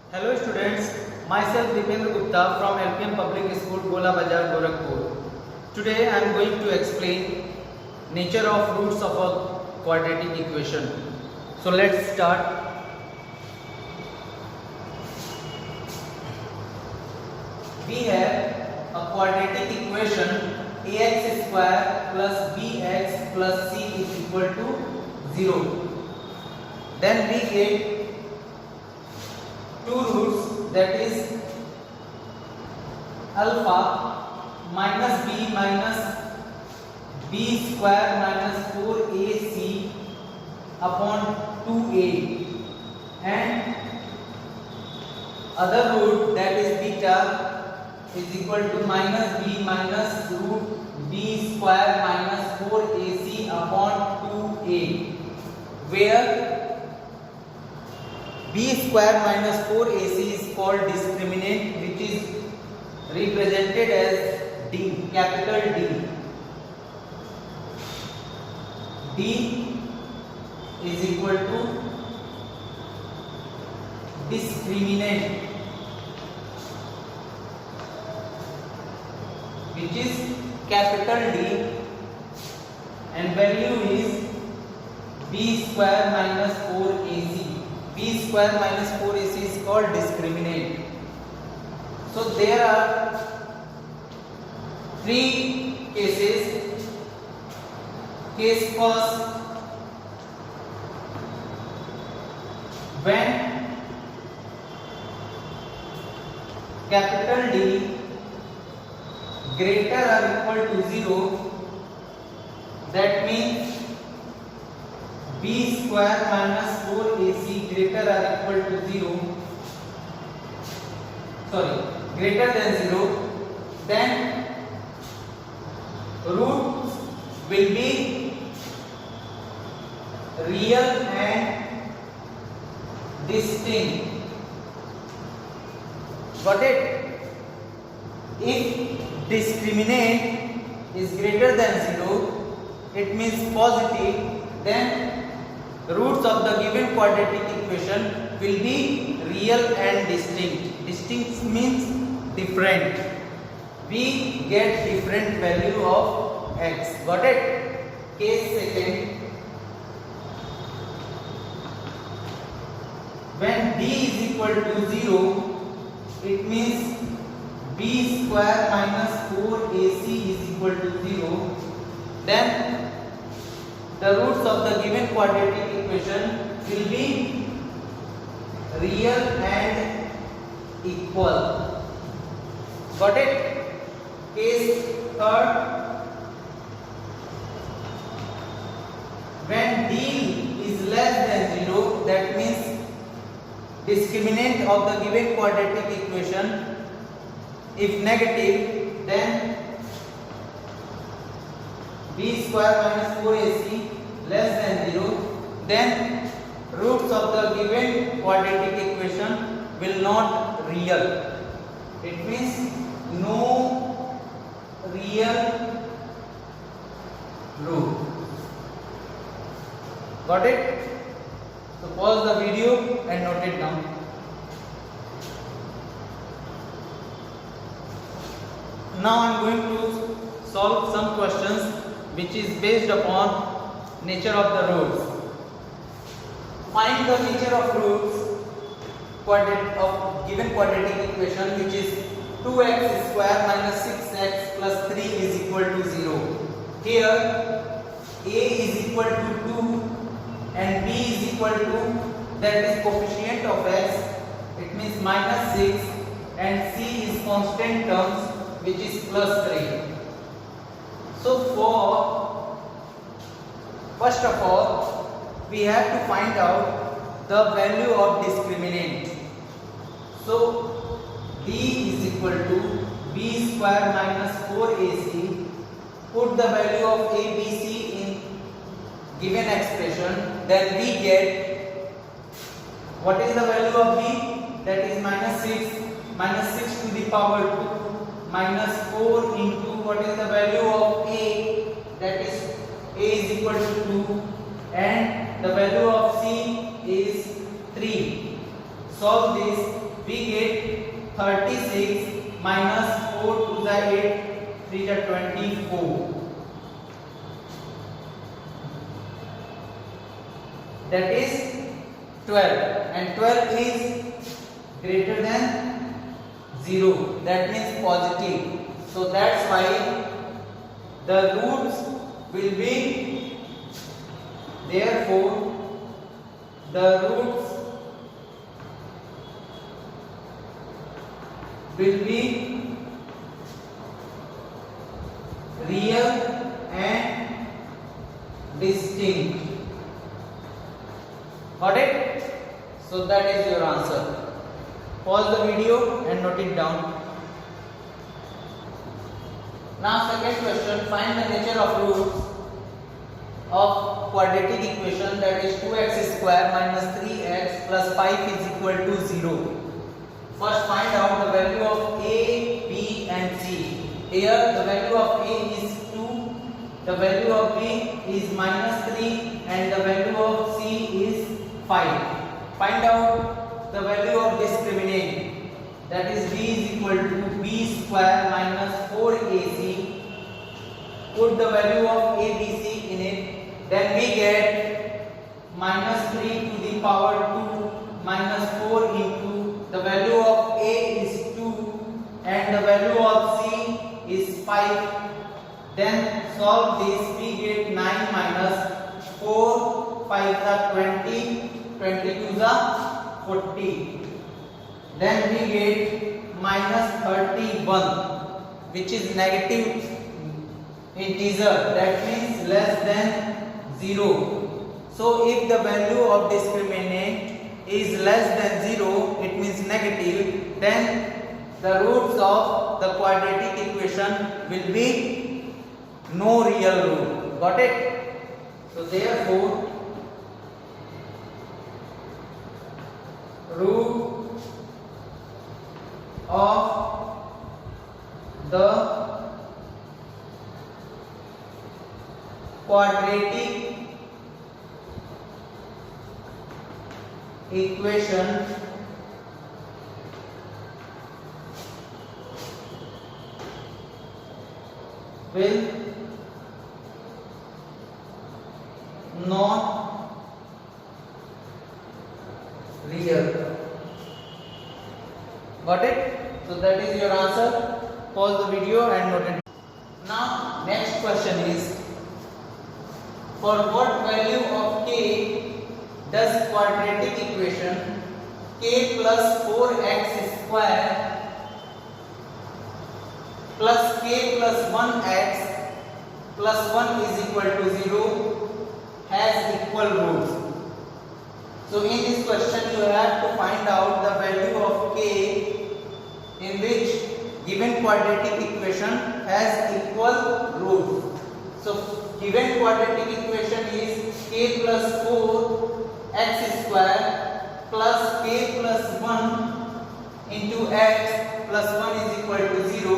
Hello students, myself Dipendra Gupta from LPM Public School, Gola Bazar, Gorakhpur. Today I am going to explain nature of roots of a quadratic equation. So let's start. We have a quadratic equation ax square plus bx plus c is equal to 0. Then we get two roots, that is alpha minus b square minus 4ac upon 2a, and other root, that is beta, is equal to minus b minus root b square minus 4ac upon 2a, where b square minus 4ac is called discriminant, which is represented as d, capital D. D is equal to discriminant, which is capital D, and value is b square minus 4ac. b square minus 4ac is called discriminant. So there are three cases. Case first, when capital D greater or equal to 0, that means b square minus 4ac greater or equal to 0, greater than 0, then roots will be real and distinct. Got it? If discriminant is greater than 0, it means positive, then roots of the given quadratic equation will be real and distinct. Distinct means different. We get different value of x. Got it? Case second, when d is equal to 0, it means b square minus 4ac is equal to 0, then the roots of the given quadratic equation will be real and equal. Got it? Case third, when d is less than 0, that means discriminant of the given quadratic equation, if negative, then b square minus 4ac less than 0, then roots of the given quadratic equation will not real. It means no real root. Got it? So pause the video and note it down. Now I am going to solve some questions which is based upon nature of the roots. Find the nature of roots of given quadratic equation, which is 2x square minus 6x plus 3 is equal to 0. Here a is equal to 2 and b is equal to, that is coefficient of x, it means minus 6, and c is constant terms, which is plus 3. So first of all, we have to find out the value of discriminant. So d is equal to b square minus 4ac. Put the value of a, b, c in given expression, then we get, what is the value of b? That is minus 6 to the power 2 minus 4 into what is the value of a, that is a is equal to 2, and the value of c is 3. Solve this. we get 36 minus 4 to the 8, 3 to 24. That is 12, and 12 is greater than 0. That means positive. So that's why the roots will be, therefore the roots will be real and distinct. Got it? So that is your answer. Pause the video and note it down. Now second question, find the nature of roots of quadratic equation, that is 2x square minus 3x plus 5 is equal to 0. First find out the value of a, b and c. Here the value of a is 2, the value of b is minus 3 and the value of c is 5. Find out the value of discriminant, that is b is equal to b square minus 4ac. Put the value of a, b, c in it, then we get minus 3 to the power 2 minus 4 into the value of a is 2 and the value of c is 5. Then solve this, we get 9 minus 4, 5 the 20, 22 the 40. Then we get minus 31, which is negative integer, that means less than 0. So if the value of discriminant is less than 0, it means negative, then the roots of the quadratic equation will be no real root. Got it? So therefore root of the quadratic equation will not real. Got it? So that is your answer. Pause the video and note it. Now next question is, for what value of k does quadratic equation k plus 4x square plus k plus 1x plus 1 is equal to 0 has equal roots? So in this question you have to find out the value of k in which given quadratic equation has equal roots. So given quadratic equation is k plus 4 x square plus k plus 1 into x plus 1 is equal to 0,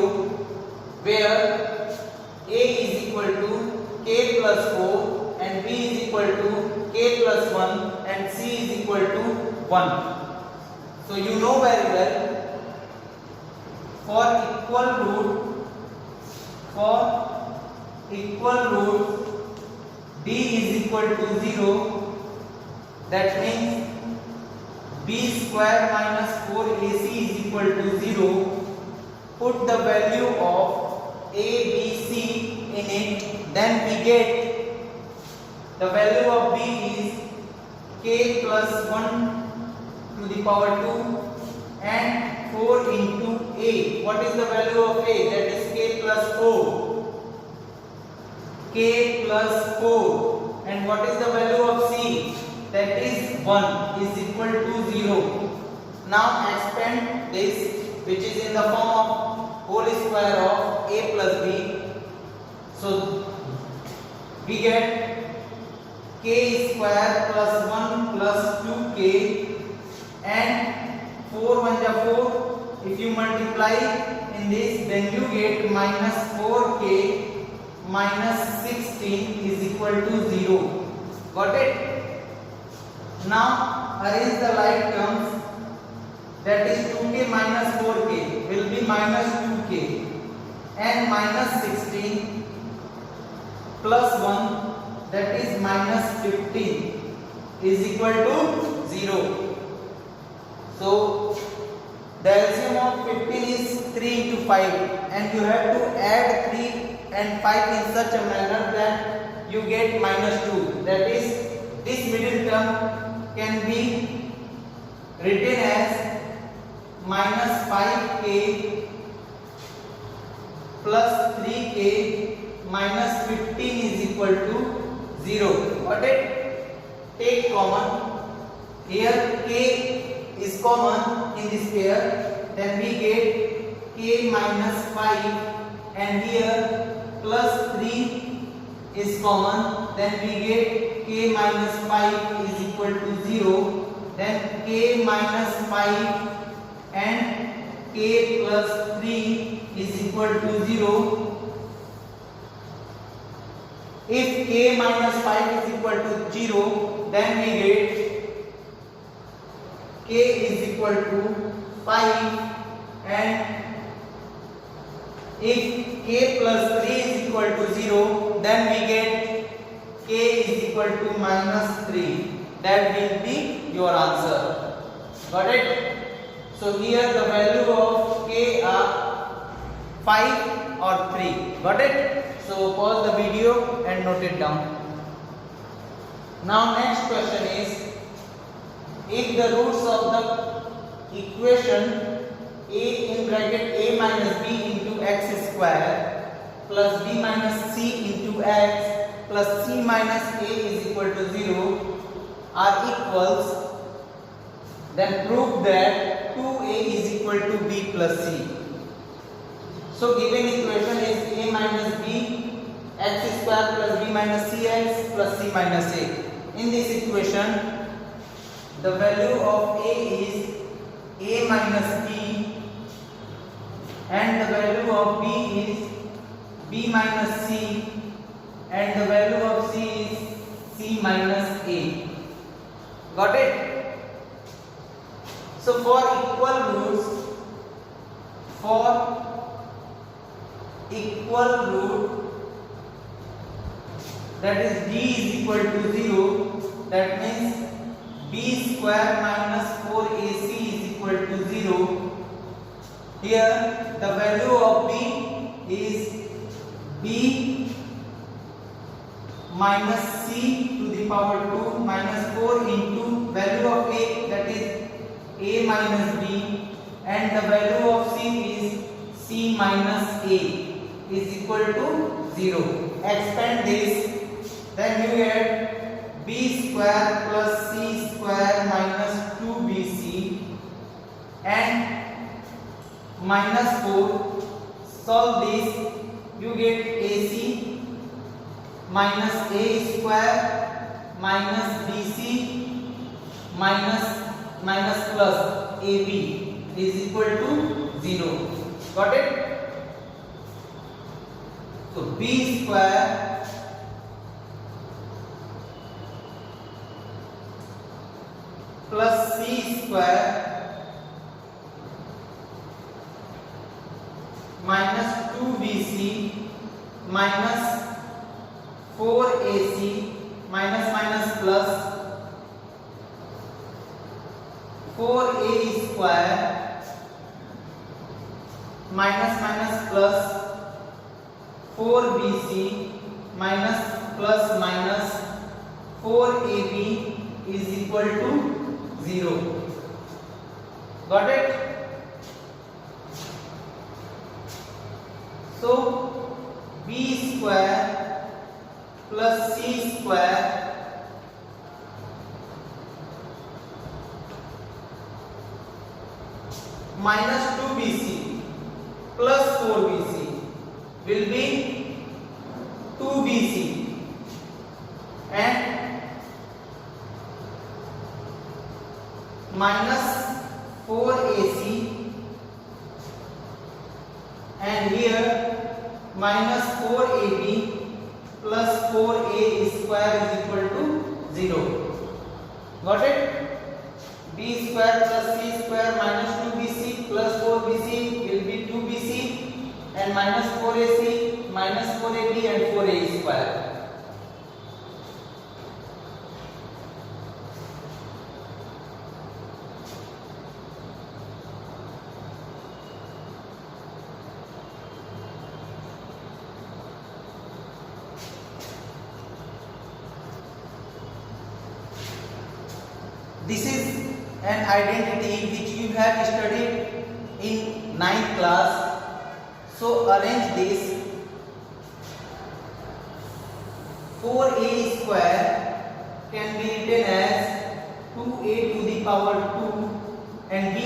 where a is equal to k plus 4 and b is equal to k plus 1 and c is equal to 1. So you know very well, for equal root b is equal to 0, that means b square minus 4ac is equal to 0. Put the value of a, b, c in it, then we get the value of b is k plus 1 to the power 2 and 4 into a. What is the value of a? That is k plus 4. K plus 4. And what is the value of c? That is 1 is equal to 0. Now expand this, which is in the form of whole square of a plus b. So we get k square plus 1 plus 2k and 4 1 ja 4. If you multiply in this, then you get minus 4k minus 16 is equal to 0. Got it? Now arrange the like terms. that is 2k minus 4k will be minus 2k, and minus 16 plus 1 that is minus 15 is equal to 0. So the LCM of 15 is 3 into 5, and you have to add 3 and 5 in such a manner that you get minus 2. That is, this middle term can be written as minus 5k plus 3k minus 15 is equal to 0. Got it? Take common. Here k is common in this pair, then we get k minus 5, and here plus 3 is common, then we get k minus 5 is equal to 0, then k minus 5 and k plus 3 is equal to 0. If k minus 5 is equal to 0, then we get k is equal to 5, and if k plus 3 is equal to 0, then we get k is equal to minus 3. That will be your answer. Got it? So here the value of k are 5 or 3. Got it? So pause the video and note it down. Now next question is, if the roots of the equation a in bracket a minus b into x square plus b minus c into x plus c minus a is equal to 0 are equals, then prove that 2a is equal to b plus c. So given equation is a minus b x square plus b minus cx plus c minus a. In this equation, the value of a is a minus b, and the value of b is b minus c, and the value of c is c minus a. Got it? So for equal roots, that is d is equal to 0, that means b square minus 4ac is equal to 0. Here the value of b is b minus c to the power 2 minus 4 into value of a, that is a minus b, and the value of c is c minus a is equal to 0. Expand this, then you get b square plus c square minus 2bc and minus 4. Solve this, you get ac minus a square minus bc minus plus ab is equal to 0. Got it? So b square plus c square minus 2bc minus 4ac minus minus plus 4a square minus minus plus 4bc minus plus minus 4ab is equal to 0. Got it? So b square plus c square minus 2bc plus 4bc will be 2bc, and minus 4ac, and here minus 4ab plus 4a square is equal to 0. Got it? b square plus c square minus 2 minus 4ac, minus 4ab and 4a square. This is an identity which you have studied in 9th class. So arrange this. 4a square can be written as 2a to the power 2 and b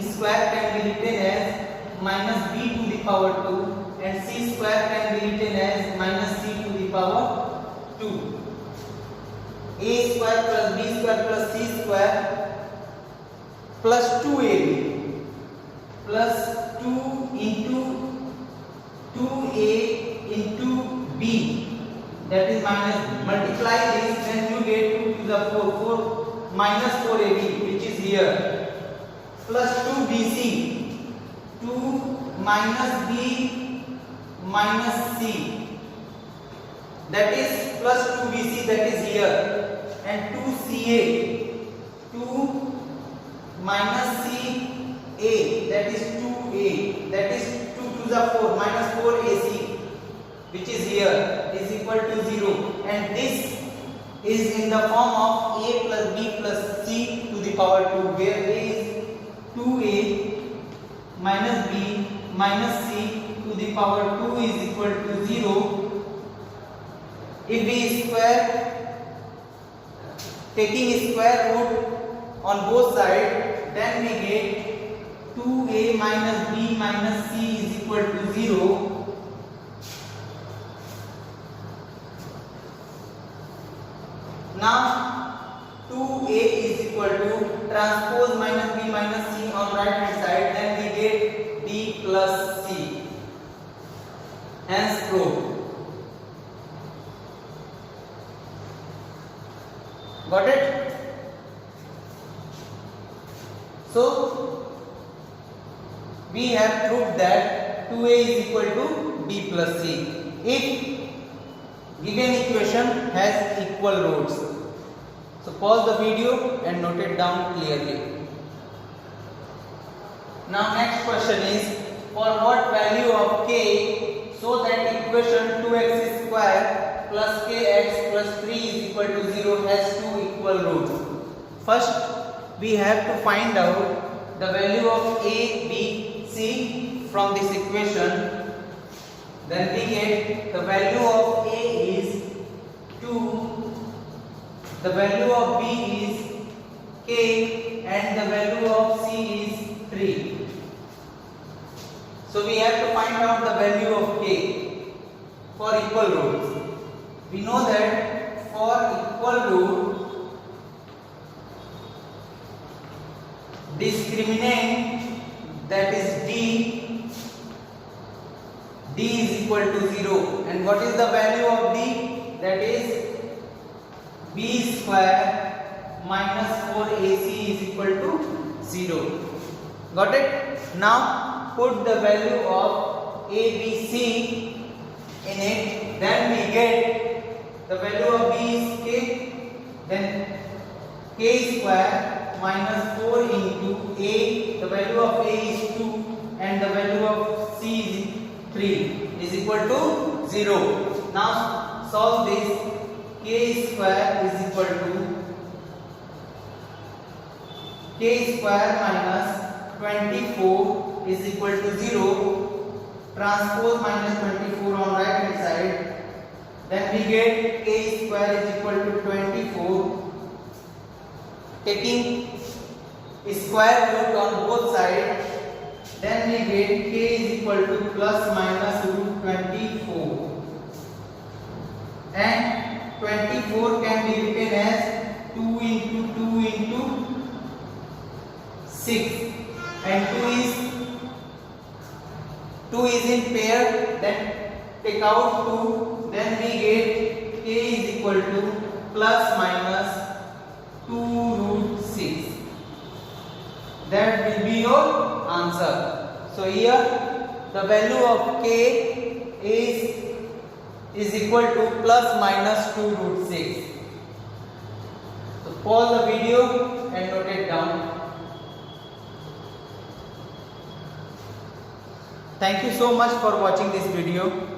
square can be written as minus b to the power 2 and c square can be written as minus c to the power 2. A square plus b square plus c square plus 2ab plus 2 into 2a into b, that is minus, multiply this, then you get 2 to the 4 minus 4ab which is here, plus 2bc, 2 minus b minus c, that is plus 2bc, that is here, and 2ca, 2 minus ca, that is 2a, that is 2 to the 4 minus 4ac which is here is equal to 0, and this is in the form of a plus b plus c to the power 2, where a is 2a minus b minus c to the power 2 is equal to 0. If we square, taking square root on both sides, then we get 2a minus b minus c is equal to 0. Now 2a is equal to transpose minus b minus c on right hand side, then we get b plus c, hence proved. Got it? So we have proved that 2a is equal to b plus c if given equation has equal roots. So pause the video and note it down clearly. Now next question is, for what value of k so that equation 2x square plus kx plus 3 is equal to 0 has two equal roots. First we have to find out the value of a, b, c from this equation. Then we get the value of a is 2, the value of b is k and the value of c is 3. So we have to find out the value of k for equal roots. We know that for equal root, discriminant, that is d is equal to 0. And what is the value of d? That is b square minus 4ac is equal to 0. Got it? Now put the value of a, b, c in it, then we get the value of b is k, then k square minus 4 into a, the value of a is 2 and the value of c is 3 is equal to 0. Now solve this. K square is equal to k square minus 24 is equal to 0. Transpose minus 24 on right hand side. Then we get k square is equal to 24. Taking square root on both sides, then we get k is equal to plus minus root 24. And 24 can be written as 2 into 2 into 6, and 2 is in pair, then take out 2, then we get k is equal to plus minus 2 root 6. That will be your answer. So here the value of k is equal to plus minus 2 root 6. So pause the video and note it down. Thank you so much for watching this video.